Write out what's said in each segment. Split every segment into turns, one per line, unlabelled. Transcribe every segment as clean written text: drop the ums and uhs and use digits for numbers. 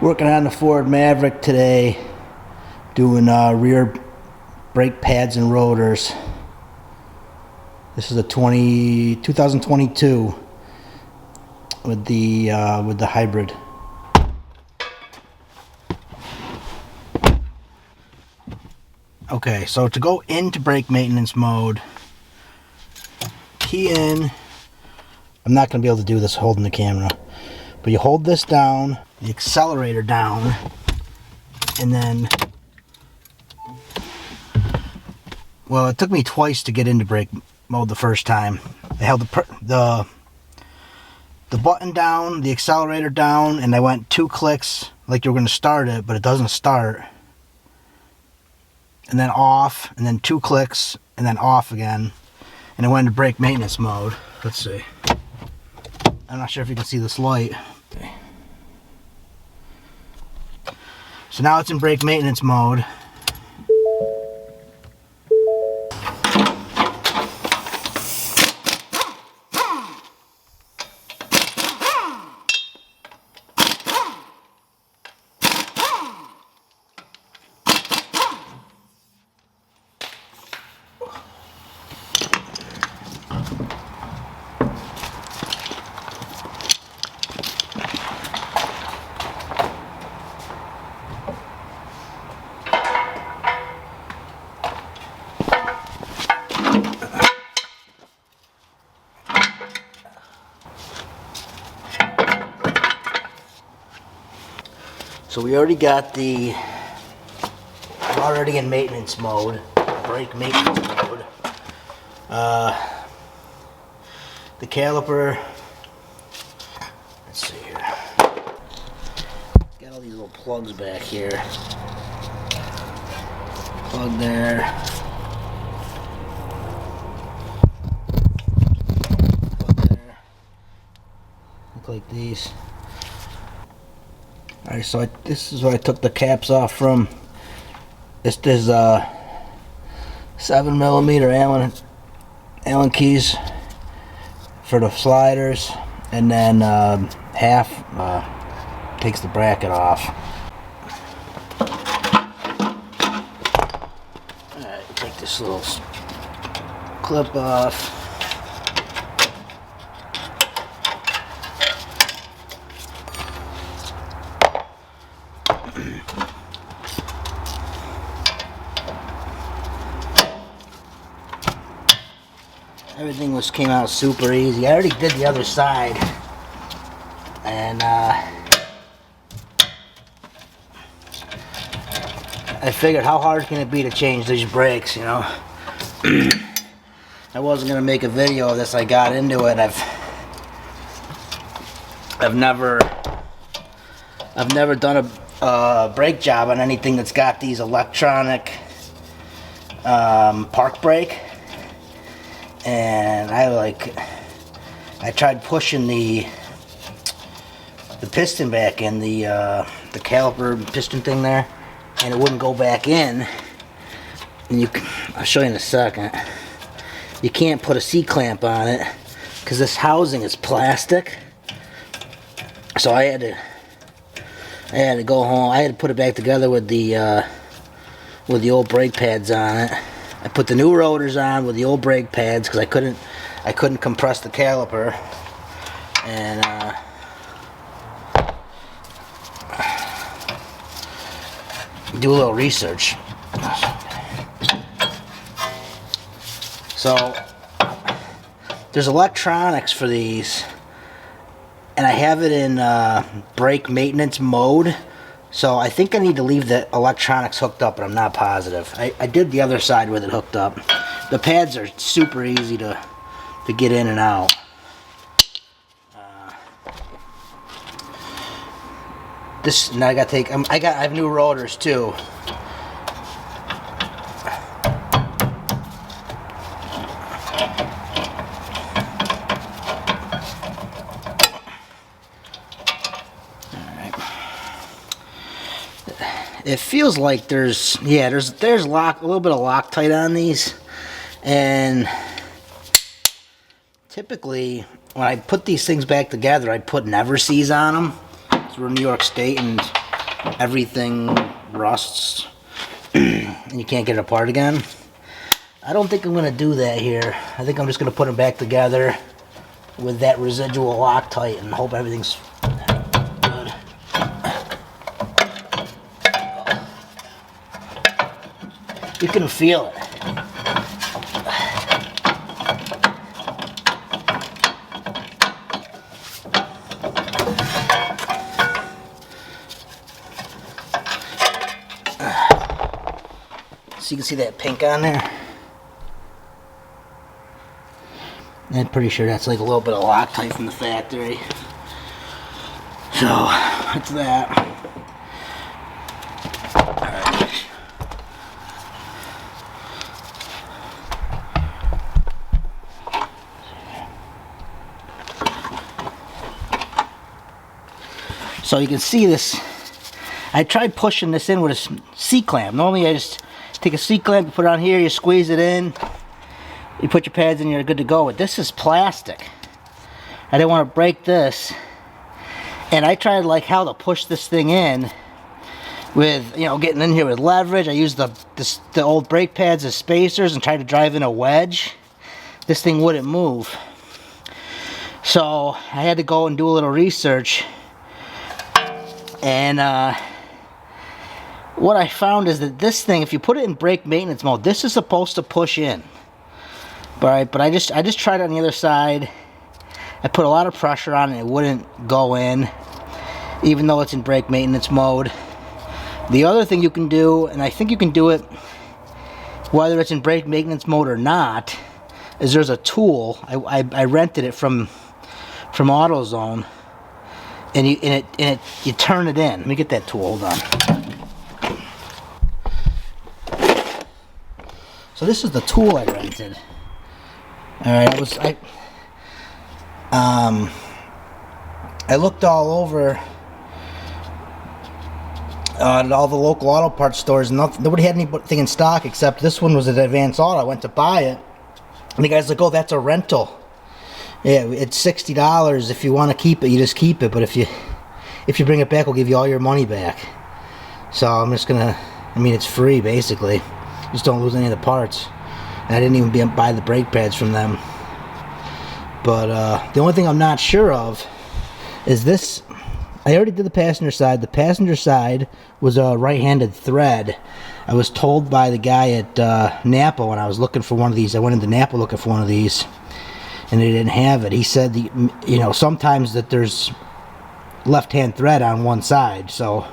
Working on the Ford Maverick today, doing rear brake pads and rotors. This is a 2022 with the hybrid. Okay, so to go into brake maintenance mode, key in. I'm not going to be able to do this holding the camera, but you hold this down, the accelerator down, and then, well, it took me twice to get into brake mode the first time. I held the button down, the accelerator down, and I went 2 clicks like you're going to start it, but it doesn't start. And then off, and then 2 clicks, and then off again. And it went into brake maintenance mode. Let's see. I'm not sure if you can see this light. Okay. So now it's in brake maintenance mode. So we already got we're already in maintenance mode, brake maintenance mode. The caliper, let's see here. It's got all these little plugs back here. Plug there. Plug there. Look like these. Alright, so this is where I took the caps off from. This is 7mm Allen keys for the sliders, and then half takes the bracket off. Alright, take this little clip off. Everything came out super easy. I already did the other side, and I figured how hard can it be to change these brakes, you know. I wasn't gonna make a video of this. I got into it. I've never done a brake job on anything that's got these electronic park brake. And I tried pushing the piston back in, the caliper piston thing there, and it wouldn't go back in. And I'll show you in a second. You can't put a C-clamp on it because this housing is plastic. So I had to go home. I had to put it back together with the old brake pads on it. I put the new rotors on with the old brake pads because I couldn't compress the caliper, and do a little research. So there's electronics for these, and I have it in brake maintenance mode. So I think I need to leave the electronics hooked up, but I'm not positive. I did the other side with it hooked up. The pads are super easy to get in and out. Now I gotta take. I have new rotors too. It feels like there's a little bit of Loctite on these, and typically when I put these things back together, I put Never Sees on them. So we're in New York State, and everything rusts and you can't get it apart again. I don't think I'm going to do that here. I think I'm just going to put them back together with that residual Loctite and hope everything's good. You can feel it. So you can see that pink on there. I'm pretty sure that's like a little bit of Loctite from the factory. So that's that. Alright. So you can see this. I tried pushing this in with a C-clamp. Normally I just take a C-clamp, you put it on here, you squeeze it in, you put your pads in, you're good to go. But this is plastic. I didn't want to break this. And I tried like how to push this thing in with, you know, getting in here with leverage. I used the old brake pads as spacers and tried to drive in a wedge. This thing wouldn't move. So I had to go and do a little research. And what I found is that this thing, if you put it in brake maintenance mode, this is supposed to push in. But I just tried it on the other side. I put a lot of pressure on it, it wouldn't go in, even though it's in brake maintenance mode. The other thing you can do, and I think you can do it whether it's in brake maintenance mode or not, is there's a tool. I rented it from AutoZone, and you turn it in. Let me get that tool. Hold on. So this is the tool I rented. All right, I looked all over at all the local auto parts stores. Nobody had anything in stock except this one was at Advance Auto. I went to buy it, and the guy's like, "Oh, that's a rental. Yeah, it's $60. If you want to keep it, you just keep it. But if you bring it back, we'll give you all your money back." So I'm just gonna. I mean, it's free basically. Just don't lose any of the parts. And I didn't even buy the brake pads from them. But the only thing I'm not sure of is this. I already did the passenger side. The passenger side was a right-handed thread. I was told by the guy at Napa when I was looking for one of these. I went into Napa looking for one of these, and they didn't have it. He said, you know, sometimes that there's left-hand thread on one side. So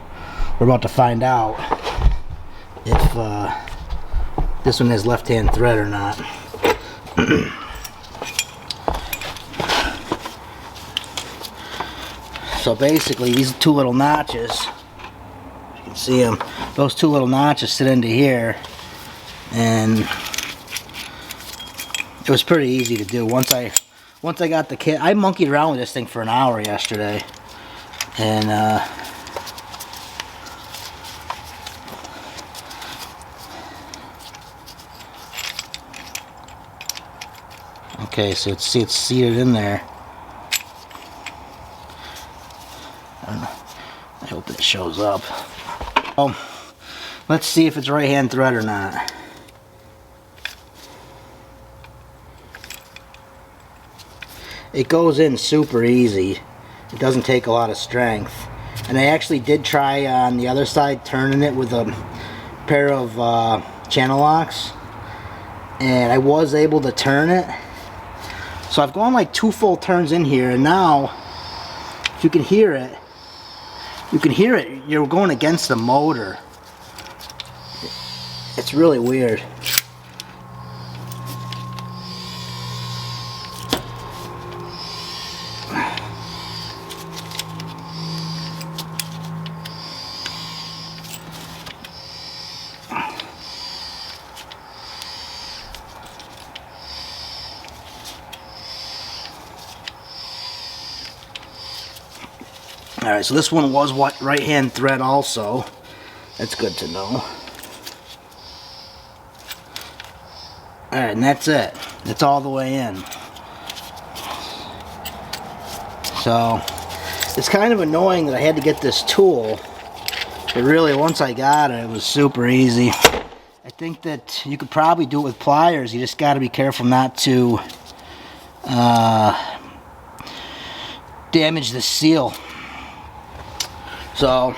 we're about to find out if this one has left-hand thread or not. So basically, these two little notches, you can see them, those two little notches sit into here, and it was pretty easy to do. Once I got the kit, I monkeyed around with this thing for an hour yesterday, and okay, so it's seated in there. I hope it shows up. Let's see if it's right-hand thread or not. It goes in super easy. It doesn't take a lot of strength. And I actually did try on the other side turning it with a pair of channel locks, and I was able to turn it. So I've gone like 2 full turns in here, and now if you can hear it, you're going against the motor. It's really weird. Alright, so this one was right-hand thread also. That's good to know. Alright, and that's it. It's all the way in. So, it's kind of annoying that I had to get this tool It really, once I got it, it was super easy. I think that you could probably do it with pliers. You just got to be careful not to damage the seal. So,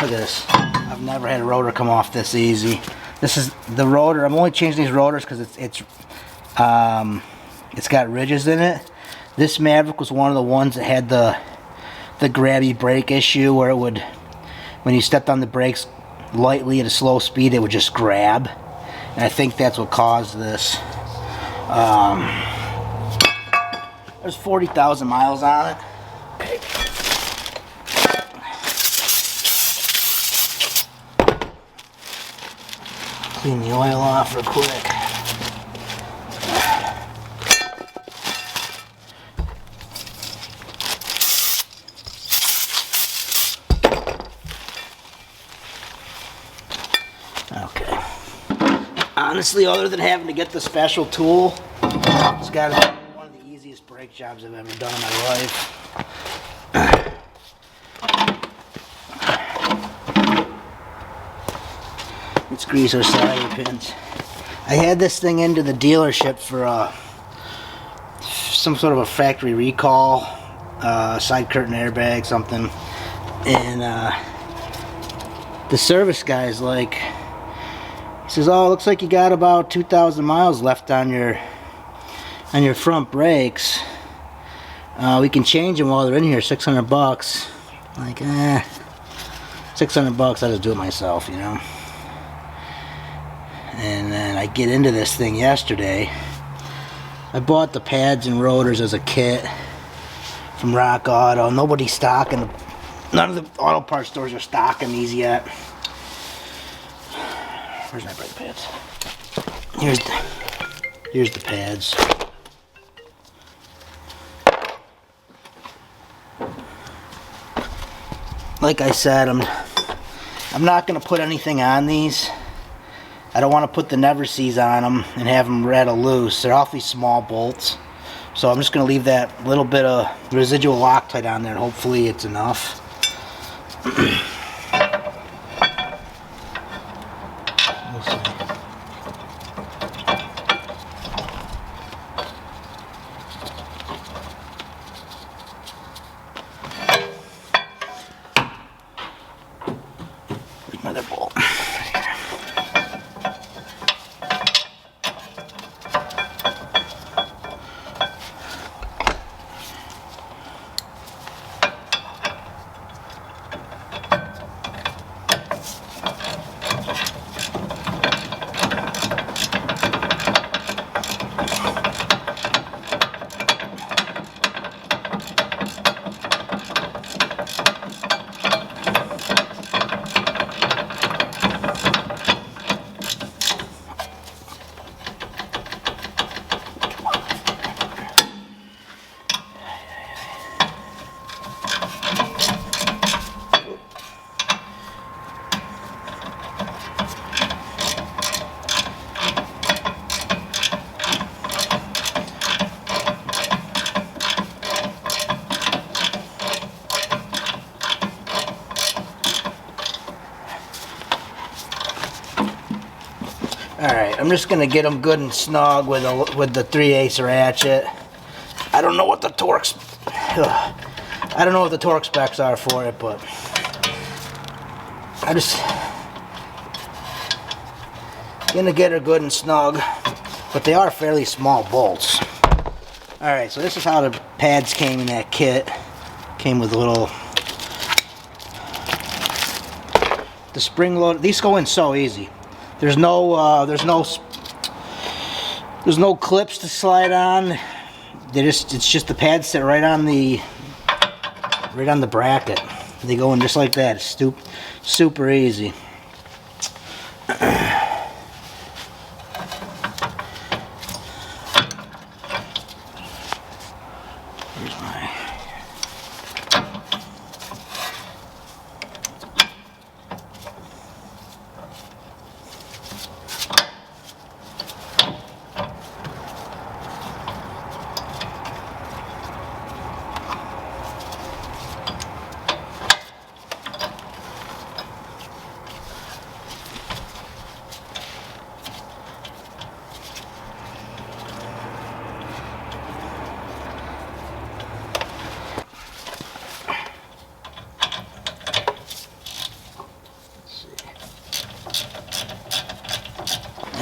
look at this. I've never had a rotor come off this easy. This is the rotor. I'm only changing these rotors because it's got ridges in it. This Maverick was one of the ones that had the grabby brake issue where it would, when you stepped on the brakes lightly at a slow speed, it would just grab. And I think that's what caused this. There's 40,000 miles on it. Clean the oil off real quick. Okay. Honestly, other than having to get the special tool, it's got to be one of the easiest brake jobs I've ever done in my life. Let's grease our solder pins. I had this thing into the dealership for some sort of a factory recall, side curtain airbag, something, and the service guy's like, he says, "Oh, it looks like you got about 2,000 miles left on your front brakes. We can change them while they're in here, $600. I'm like, $600, I'll just do it myself, you know. And then I get into this thing yesterday. I bought the pads and rotors as a kit from Rock Auto. Nobody's stocking them. None of the auto parts stores are stocking these yet. Where's my brake pads? Here's the pads. Like I said, I'm not going to put anything on these. I don't want to put the never sees on them and have them rattle loose. They're awfully small bolts. So I'm just going to leave that little bit of residual Loctite on there and hopefully it's enough. We'll see. Where's my other bolt? Alright, I'm just gonna get them good and snug with the 3/8 ratchet. I don't know what the torque specs are for it, but I just gonna get her good and snug. But they are fairly small bolts. Alright, so this is how the pads came in that kit. Came with a little, the spring load. These go in so easy. There's no clips to slide on. It's just the pads sit right on the bracket. They go in just like that. It's super easy. Here's my.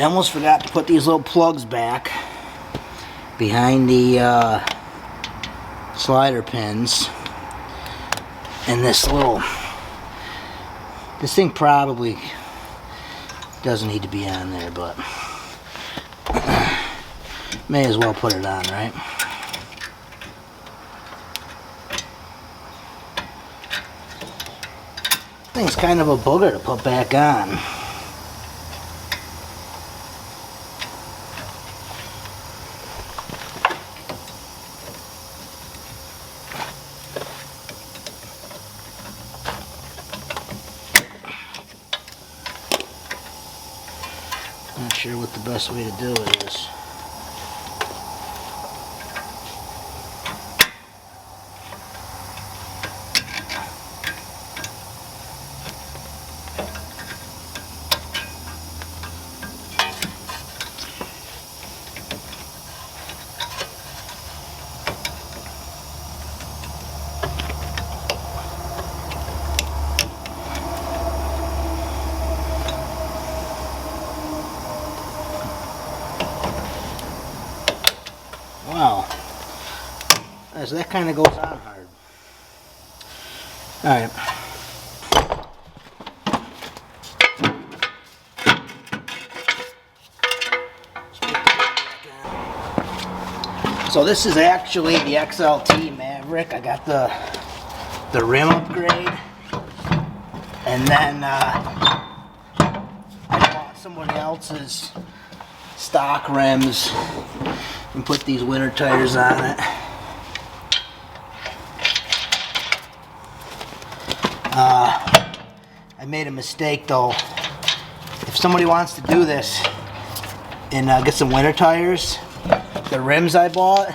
I almost forgot to put these little plugs back behind the slider pins. And this thing probably doesn't need to be on there, but may as well put it on, right? Thing's kind of a booger to put back on. Not sure what the best way to do it is. Wow, as that kind of goes on hard. All right. So this is actually the XLT Maverick. I got the rim upgrade, and then I bought somebody else's stock rims and put these winter tires on it. I made a mistake though. If somebody wants to do this and get some winter tires, the rims I bought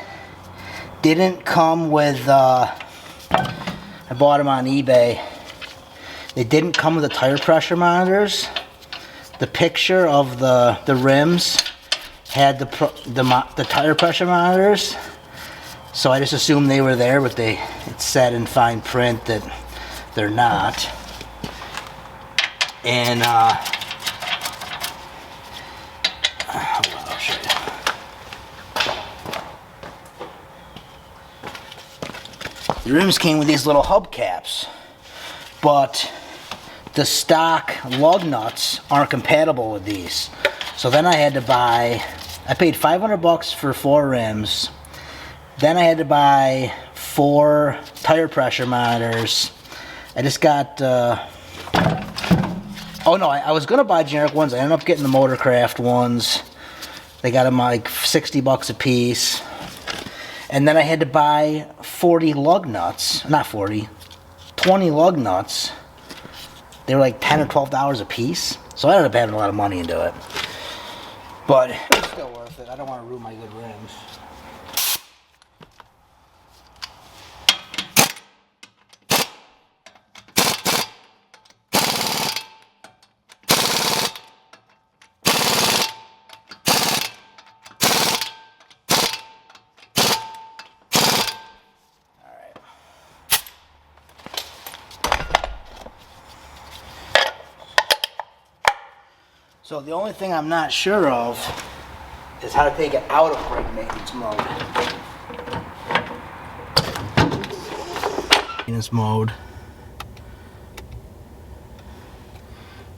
didn't come with, I bought them on eBay. They didn't come with the tire pressure monitors. The picture of the rims had the tire pressure monitors, so I just assumed they were there, but it said in fine print that they're not. And hold on, I'll show you. The rims came with these little hubcaps, but the stock lug nuts aren't compatible with these. So then I had to buy, I paid $500 for 4 rims. Then I had to buy 4 tire pressure monitors. I just got, oh no, I was gonna buy generic ones. I ended up getting the Motorcraft ones. They got them like $60 a piece. And then I had to buy 40 lug nuts, not 40, 20 lug nuts. They were like $10 or $12 a piece. So I ended up having a lot of money into it. But it was still worth it. I don't want to ruin my good rims. So the only thing I'm not sure of is how to take it out of brake maintenance mode. Maintenance mode.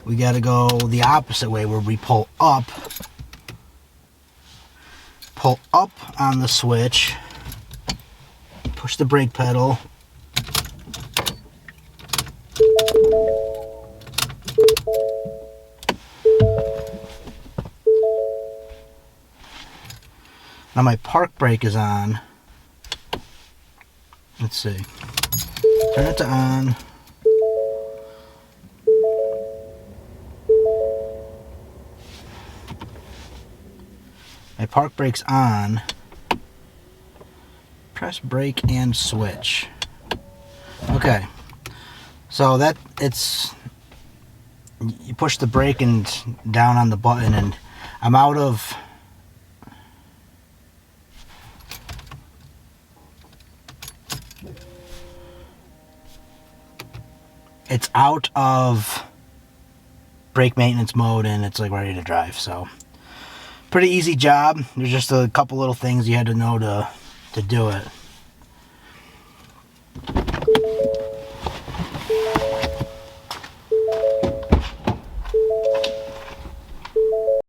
We got to go the opposite way where we pull up on the switch, push the brake pedal. Now my park brake is on. Let's see. Turn it to on. My park brake's on. Press brake and switch. Okay. So you push the brake and down on the button, and I'm out of brake maintenance mode, and it's like ready to drive. So Pretty easy job. There's just a couple little things you had to know to do it.